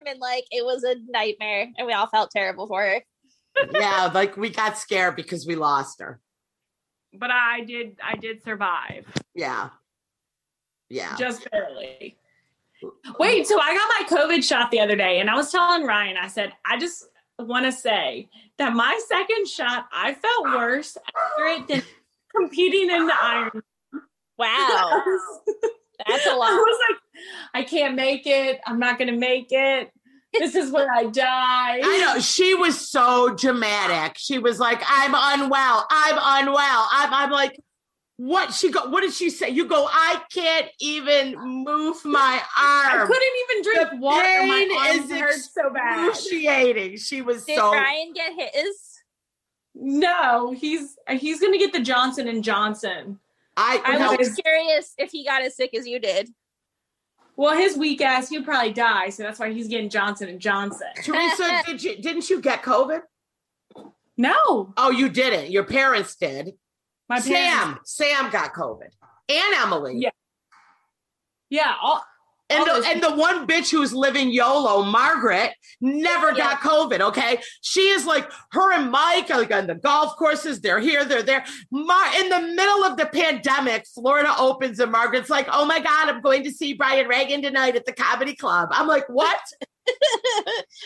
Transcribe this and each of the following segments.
and like it was a nightmare and we all felt terrible for her. Yeah, like we got scared because we lost her. But I did survive. Yeah. Just barely. Wait, so I got my COVID shot the other day and I was telling Ryan, I said, I just want to say that my second shot, I felt worse after it than competing in the Ironman. Wow. That's a lot. I was like, I can't make it. I'm not going to make it. This is where I die. I know. She was so dramatic. She was like, I'm unwell. I'm like, what? What did she say? You go, I can't even move my arm. I couldn't even drink water. My arms hurt so bad. Excruciating. She was Did so. Did Ryan get his? No, he's going to get the Johnson and Johnson. I was curious if he got as sick as you did. Well, his weak ass, he'd probably die, so that's why he's getting Johnson and Johnson. Teresa, didn't you get COVID? No. Oh, you didn't. Your parents did. My parents. Sam got COVID, and Emily. Yeah. Yeah. And the one bitch who's living YOLO, Margaret, never got COVID, okay? She is like, her and Mike are like on the golf courses. They're here, they're there. In the middle of the pandemic, Florida opens and Margaret's like, oh my God, I'm going to see Brian Regan tonight at the Comedy Club. I'm like, what?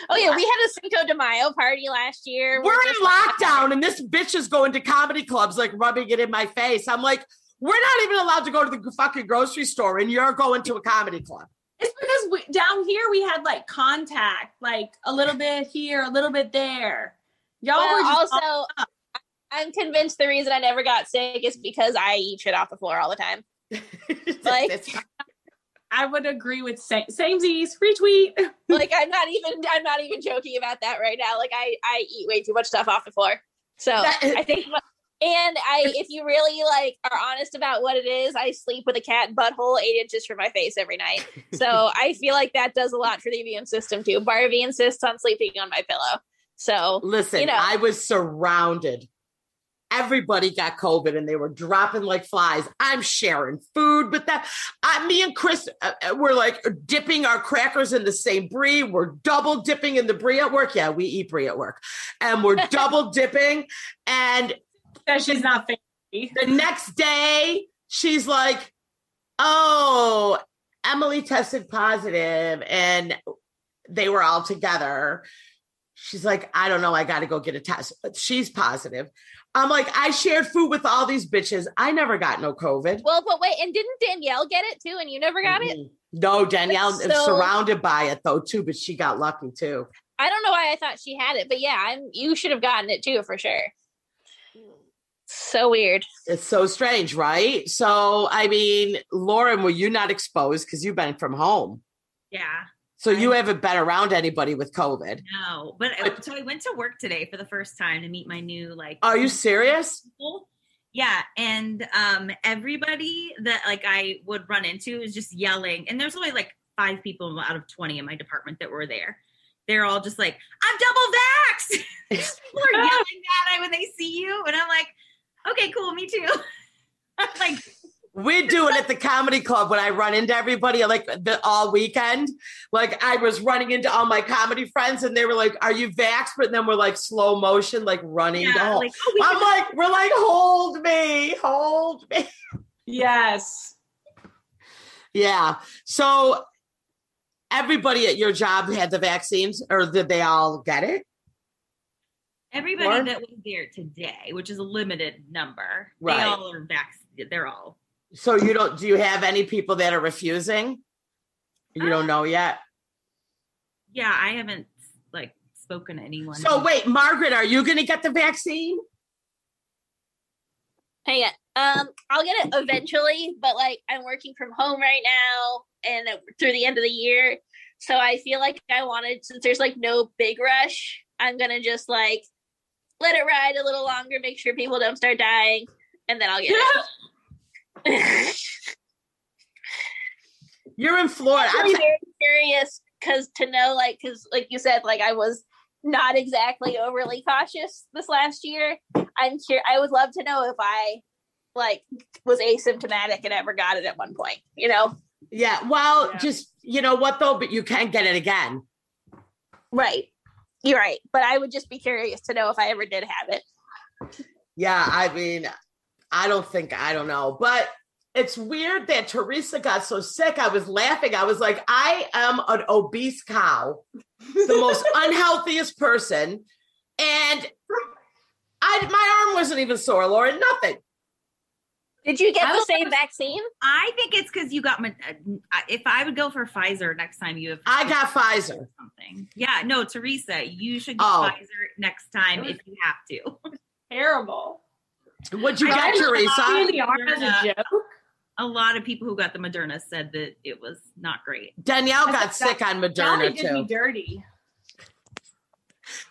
Oh yeah, we had a Cinco de Mayo party last year. We're in lockdown and this bitch is going to comedy clubs, like rubbing it in my face. I'm like, we're not even allowed to go to the fucking grocery store and you're going to a comedy club. It's because down here we had like contact, like a little bit here, a little bit there. Y'all were just also, I'm convinced the reason I never got sick is because I eat shit off the floor all the time. Like, I would agree with samesies, retweet. Like, I'm not even joking about that right now. Like, I eat way too much stuff off the floor. So I think. And if you really like are honest about what it is, I sleep with a cat butthole 8 inches from my face every night. So I feel like that does a lot for the immune system too. Barbie insists on sleeping on my pillow. So listen, I was surrounded. Everybody got COVID and they were dropping like flies. I'm sharing food with them. Me and Chris were like dipping our crackers in the same brie. We're double dipping in the brie at work. Yeah, we eat brie at work. And we're double dipping. And she's not fancy. The next day, she's like, oh, Emily tested positive and they were all together. She's like, I don't know. I got to go get a test. She's positive. I'm like, I shared food with all these bitches. I never got no COVID. Well, but wait, and didn't Danielle get it too? And you never got it? No, Danielle is surrounded by it though too, but she got lucky too. I don't know why I thought she had it, but yeah, you should have gotten it too for sure. So weird. It's so strange, right? So, I mean, Lauren, were you not exposed because you've been from home? Yeah. So you haven't been around anybody with COVID? No, but so I went to work today for the first time to meet my new Are you serious? People. Yeah, and everybody that like I would run into is just yelling, and there's only like 5 people out of 20 in my department that were there. They're all just like, I'm double vaxxed. People are yelling that when they see you, and I'm like, okay, cool, me too. Like, we do it at the comedy club when I run into everybody like all weekend. Like I was running into all my comedy friends and they were like, are you vaxxed? But then we're like slow motion, like running. Like, we're like, hold me. Yes. Yeah. So everybody at your job had the vaccines or did they all get it? Everybody that was there today, which is a limited number, right. They all are vaccinated. They're all. So do you have any people that are refusing? You don't know yet? Yeah, I haven't like spoken to anyone. So wait, Margaret, are you going to get the vaccine? Hang on. I'll get it eventually, but like I'm working from home right now and through the end of the year. So I feel like since there's like no big rush, I'm going to just like let it ride a little longer, make sure people don't start dying, and then I'll get it. You're in Florida. I'm very curious because like you said, like I was not exactly overly cautious this last year. I would love to know if I like was asymptomatic and ever got it at one point, you know? Yeah. Well, just, you know what though, but you can get it again. Right. You're right. But I would just be curious to know if I ever did have it. Yeah, I mean, I don't know. But it's weird that Teresa got so sick. I was laughing. I was like, I am an obese cow, the most unhealthiest person. And my arm wasn't even sore, Lauren, nothing. Did you get the same vaccine? I think it's because you got, if I would go for Pfizer next time you have. I got Pfizer. Something. Yeah, no, Teresa, you should get Pfizer next time if you have to. Terrible. What'd you get, Teresa? As a joke. A lot of people who got the Moderna said that it was not great. Danielle got sick on Moderna too. Did me dirty.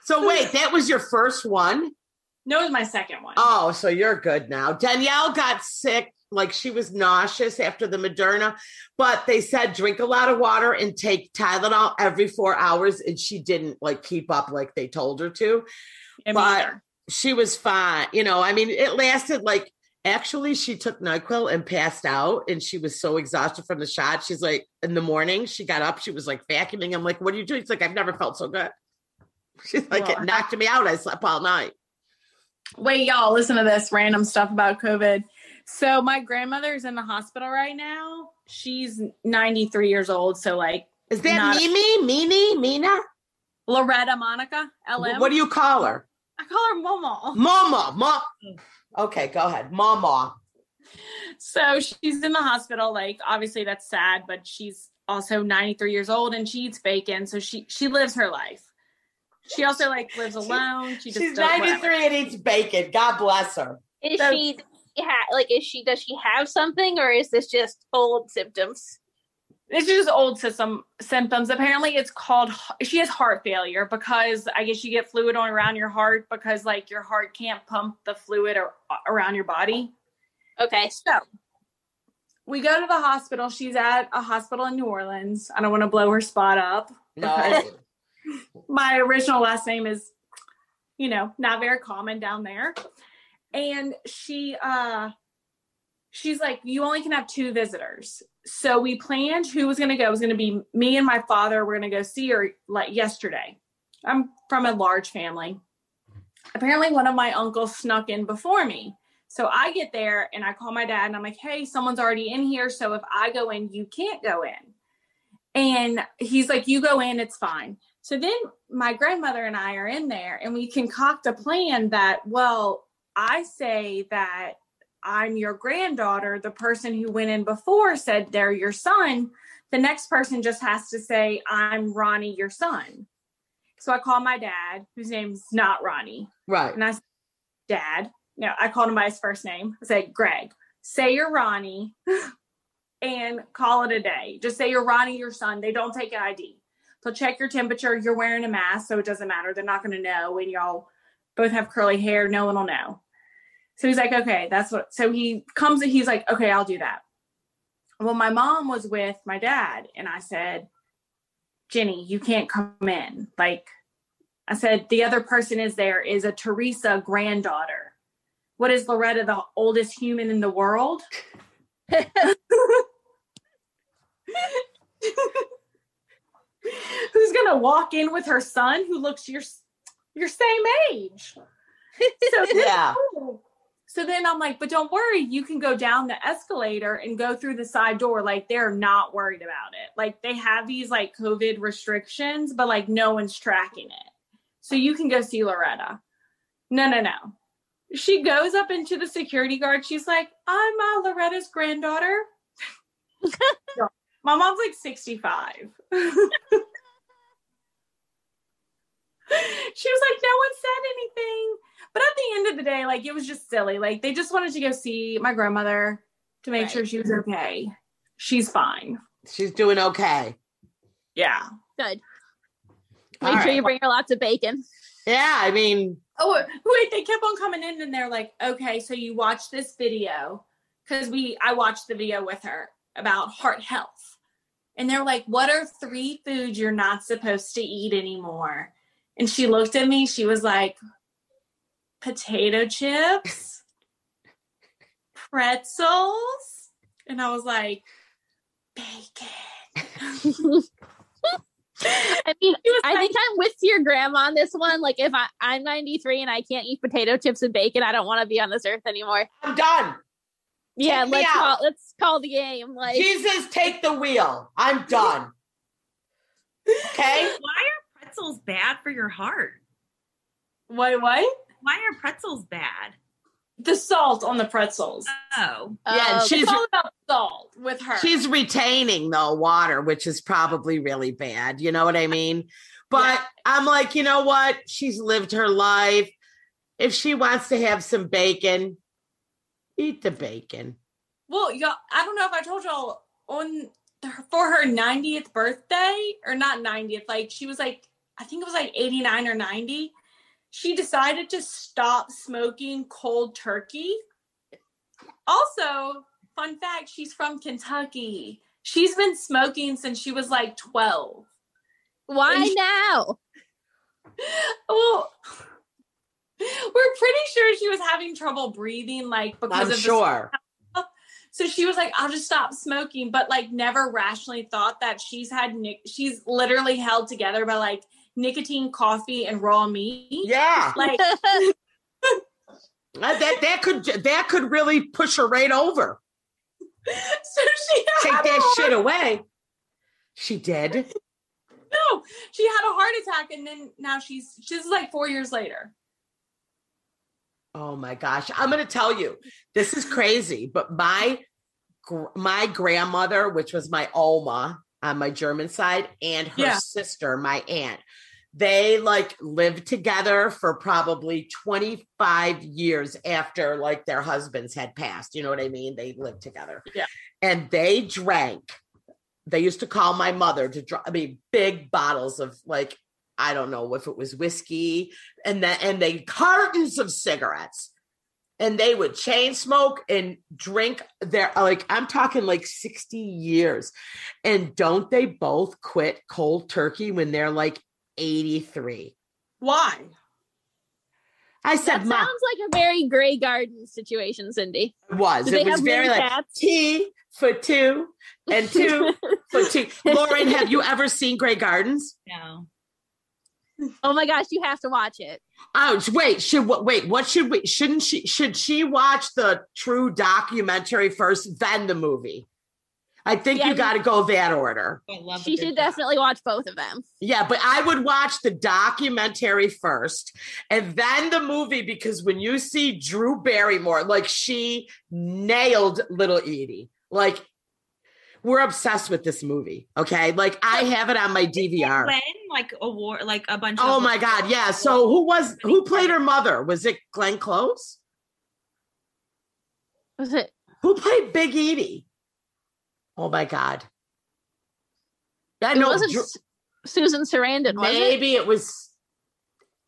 So wait, that was your first one? No, it was my second one. Oh, so you're good now. Danielle got sick, like she was nauseous after the Moderna, but they said drink a lot of water and take Tylenol every 4 hours, and she didn't like keep up like they told her to. But she was fine. You know, I mean, it lasted like, actually she took NyQuil and passed out, and she was so exhausted from the shot. She's like, in the morning, she got up, she was like vacuuming. I'm like, what are you doing? She's like, I've never felt so good. She's like, it knocked me out. I slept all night. Wait, y'all, listen to this random stuff about COVID. So my grandmother is in the hospital right now. She's 93 years old. So like, is that Mina? Loretta Monica, LM. What do you call her? I call her Mama. Mama. Okay, go ahead. Mama. So she's in the hospital. Like, obviously that's sad, but she's also 93 years old and she eats bacon. So she lives her life. She also like lives alone. She's 93 and eats bacon. God bless her. Does she have something, or is this just old symptoms? It's just old symptoms. Apparently it's called, she has heart failure because I guess you get fluid around your heart because like your heart can't pump the fluid around your body. Okay. So we go to the hospital. She's at a hospital in New Orleans. I don't want to blow her spot up. No. My original last name is, not very common down there. And she's like, you only can have 2 visitors. So we planned who was going to go. It was going to be me and my father. We're going to go see her like yesterday. I'm from a large family. Apparently one of my uncles snuck in before me. So I get there and I call my dad and I'm like, hey, someone's already in here. So if I go in, you can't go in. And he's like, you go in, it's fine. So then my grandmother and I are in there and we concoct a plan that, well, I say that I'm your granddaughter. The person who went in before said they're your son. The next person just has to say, I'm Ronnie, your son. So I call my dad, whose name's not Ronnie. Right. And I said, Dad, no, I called him by his first name. I said, Greg, say you're Ronnie and call it a day. Just say you're Ronnie, your son. They don't take an ID. So check your temperature. You're wearing a mask, so it doesn't matter. They're not going to know. When y'all both have curly hair, no one will know. So he's like, okay, that's what. So he comes and he's like, okay, I'll do that. Well, my mom was with my dad and I said, Jenny, you can't come in. Like I said, the other person is a Teresa granddaughter. What is Loretta, the oldest human in the world? Who's going to walk in with her son who looks your same age? So yeah. So then I'm like, but don't worry, you can go down the escalator and go through the side door. Like they're not worried about it. Like they have these like COVID restrictions, but like no one's tracking it. So you can go see Loretta. No. She goes up into the security guard. She's like, I'm Loretta's granddaughter. My mom's like 65. She was like, no one said anything. But at the end of the day, like, it was just silly. Like, they just wanted to go see my grandmother to make sure she was okay. She's fine. She's doing okay. Yeah. Good. Make sure you bring her lots of bacon. Yeah, I mean. Oh, wait, they kept on coming in and they're like, okay, so you watched this video. Because I watched the video with her about heart health. And they're like, what are 3 foods you're not supposed to eat anymore? And she looked at me. She was like, potato chips, pretzels. And I was like, bacon. I mean, I think I'm with your grandma on this one. Like, if I'm 93 and I can't eat potato chips and bacon, I don't want to be on this earth anymore. I'm done. Yeah, let's call the game. Like, Jesus, take the wheel. I'm done. Okay. Why are pretzels bad for your heart? What? Why are pretzels bad? The salt on the pretzels. Oh. Yeah, and it's all about salt with her. She's retaining the water, which is probably really bad. You know what I mean? But I'm like, you know what? She's lived her life. If she wants to have some bacon, eat the bacon. Well, y'all, I don't know if I told y'all for her 90th birthday, or not 90th, like she was like, I think it was like 89 or 90. She decided to stop smoking cold turkey. Also, fun fact, she's from Kentucky. She's been smoking since she was like 12. Why now? Well, we're pretty sure she was having trouble breathing, like because I'm sure. So she was like, I'll just stop smoking, but like never rationally thought that she's literally held together by like nicotine, coffee, and raw meat. Yeah. Like that could really push her right over. So she take that shit away. She did. No, she had a heart attack, and then now she's like 4 years later. Oh my gosh. I'm going to tell you, this is crazy, but my grandmother, which was my Oma on my German side, and her sister, my aunt, they like lived together for probably 25 years after like their husbands had passed. You know what I mean? They lived together. Yeah. And they drank. They used to call my mother big bottles of like, I don't know if it was whiskey, and they cartons of cigarettes, and they would chain smoke and drink their, like, I'm talking like 60 years. And don't they both quit cold turkey when they're like 83? Why? I said, that sounds like a very Grey Garden situation, Cindy. It was very like cats? Tea for two and two for two. Lauren, have you ever seen Grey Gardens? No. Oh my gosh, you have to watch it. Oh, wait, should she watch the true documentary first, then the movie? I think you got to go that order. She should definitely watch both of them. Yeah, but I would watch the documentary first and then the movie, because when you see Drew Barrymore, like she nailed Little Edie. Like, we're obsessed with this movie. Okay. Like I have it on my DVR. When like award, like a bunch of. Oh my God. Yeah. So who played her mother? Was it Glenn Close? Was it? Who played Big Edie? Oh my God. I know. It wasn't Susan Sarandon, was maybe it was.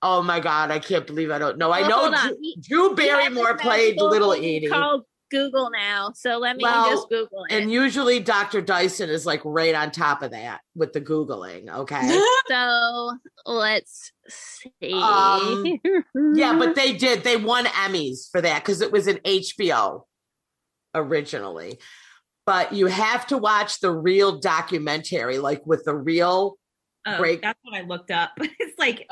Oh my God. I can't believe I don't know. I know Drew Barrymore played Little Edie. Called Google now, so let me just Google it. And usually Dr. Dyson is like right on top of that with the Googling, okay? So let's see. Yeah, but they won Emmys for that because it was an HBO originally. But you have to watch the real documentary, like with the real that's what I looked up. It's like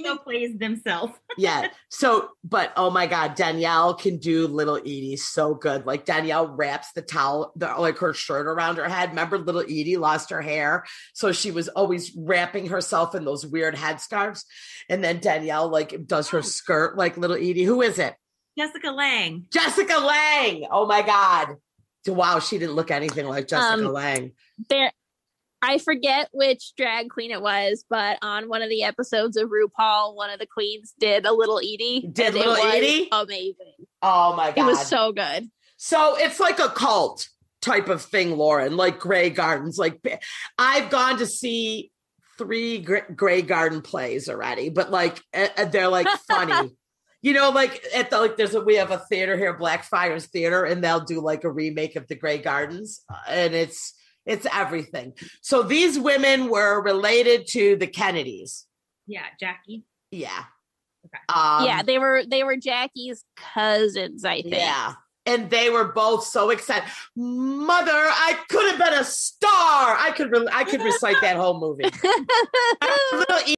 so plays themselves. Yeah. So, but oh my God, Danielle can do Little Edie so good. Like Danielle wraps the towel, like her shirt around her head. Remember Little Edie lost her hair. So she was always wrapping herself in those weird headscarves. And then Danielle like does her skirt like Little Edie. Who is it? Jessica Lange. Jessica Lange. Oh my God. Wow. She didn't look anything like Jessica Lange. I forget which drag queen it was, but on one of the episodes of RuPaul, one of the queens did a Little Edie. Did Little Edie? Amazing. Oh my God. It was so good. So it's like a cult type of thing, Lauren, like Grey Gardens. Like I've gone to see 3 Grey Garden plays already, but like they're like funny. You know, like at the we have a theater here, Blackfriars Theater, and they'll do like a remake of the Grey Gardens, and it's everything. So these women were related to the Kennedys. Yeah, Jackie. Yeah. Okay. Yeah, they were Jackie's cousins, I think. Yeah. And they were both so excited. Mother, I could have been a star. I could recite that whole movie. Little